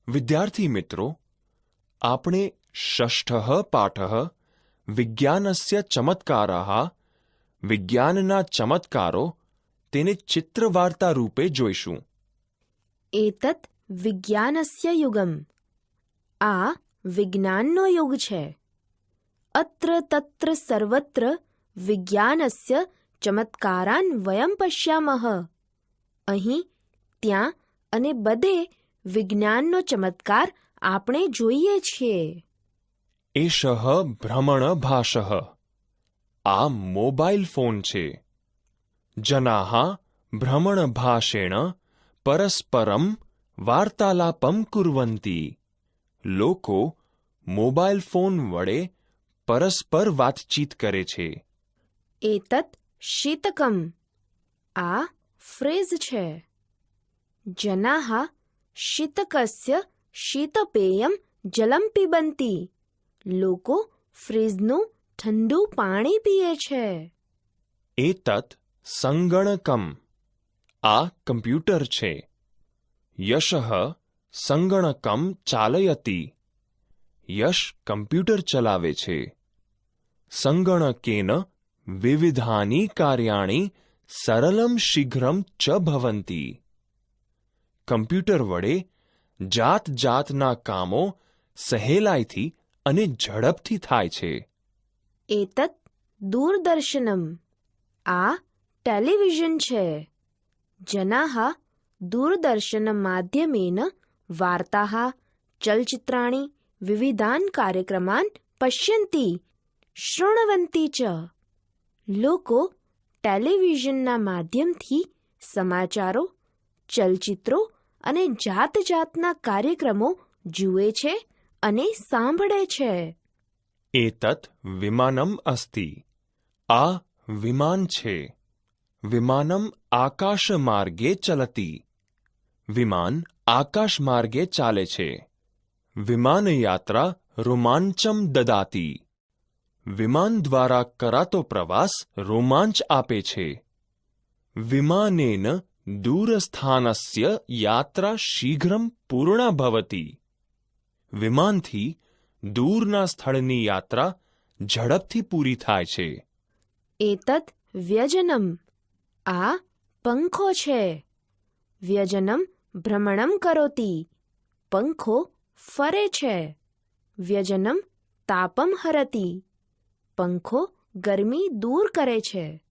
વિદ્યાર્થી મિત્રો, આપણે ષષ્ઠઃ પાઠઃ વિજ્ઞાનસ્ય ચમત્કારાઃ વિજ્ઞાનના ચમત્કારો તેને ચિત્રવાર્તા રૂપે જોઈશું. એતત વિજ્ઞાનસ્ય યુગમ. આ વિજ્ઞાનનો યુગ છે. અત્ર તત્ર સર્વત્ર વિજ્ઞાનસ્ય ચમત્કારાન વયમ પશ્યામઃ. અહીં ત્યાં અને બધે વિજ્ઞાનનો ચમત્કાર આપણે જોઈએ છીએ. એષઃ ભ્રમણભાષઃ. આ મોબાઈલ ફોન છે. જનાઃ ભ્રમણભાષેણ પરસ્પરમ વાર્તાલાપમ કુર્વન્તિ. લોકો મોબાઈલ ફોન વડે પરસ્પર વાતચીત કરે છે. એતત શીતકમ. આ ફ્રેઝ છે. જનાઃ શીતકસ્ય શીતપેયમ જલમ પિબંતિ. લોકો ફ્રીજનું ઠંડુ પાણી પીએ છે. એતત સંગણકમ. આ કમ્પ્યુટર છે. યશઃ સંગણકમ ચાલયતિ. યશ કમ્પ્યુટર ચલાવે છે. સંગણકેન વિવિધાની કાર્યાણી સરલમ શીઘ્રમ ચ ભવન્તિ. કમ્પ્યુટર વડે જાત જાતના કામો સહેલાઈથી અને ઝડપથી થાય છે. એતત દૂરદર્શનમ. આ ટેલિવિઝન છે. જનાઃ દૂરદર્શન માધ્યમેન વાર્તાઃ ચલચિત્રાણિ વિવિધાન કાર્યક્રમાન પશ્યન્તિ શૃણવન્તિ ચ. લોકો ટેલિવિઝનના માધ્યમથી સમાચારો, ચલચિત્રો અને જાત જાતના કાર્યક્રમો જુએ છે અને સાંભળે છે. એતત વિમાનમ અસ્તિ. આ વિમાન છે. વિમાનમ આકાશમાર્ગે ચલતિ. વિમાન આકાશમાર્ગે ચાલે છે. વિમાનયાત્રા રોમાંચમ દદાતિ. વિમાન દ્વારા કરાતો પ્રવાસ રોમાંચ આપે છે. વિમાનેન દૂરસ્થાનસ્ય યાત્રા શીઘ્રમ પૂર્ણા ભવતિ. વિમાનથી દૂરના સ્થળની યાત્રા ઝડપથી પૂરી થાય છે. એતત વ્યજનમ. આ પંખો છે. વ્યજનમ ભ્રમણમ કરોતિ. પંખો ફરે છે. વ્યજનમ તાપમ હરતિ. પંખો ગરમી દૂર કરે છે.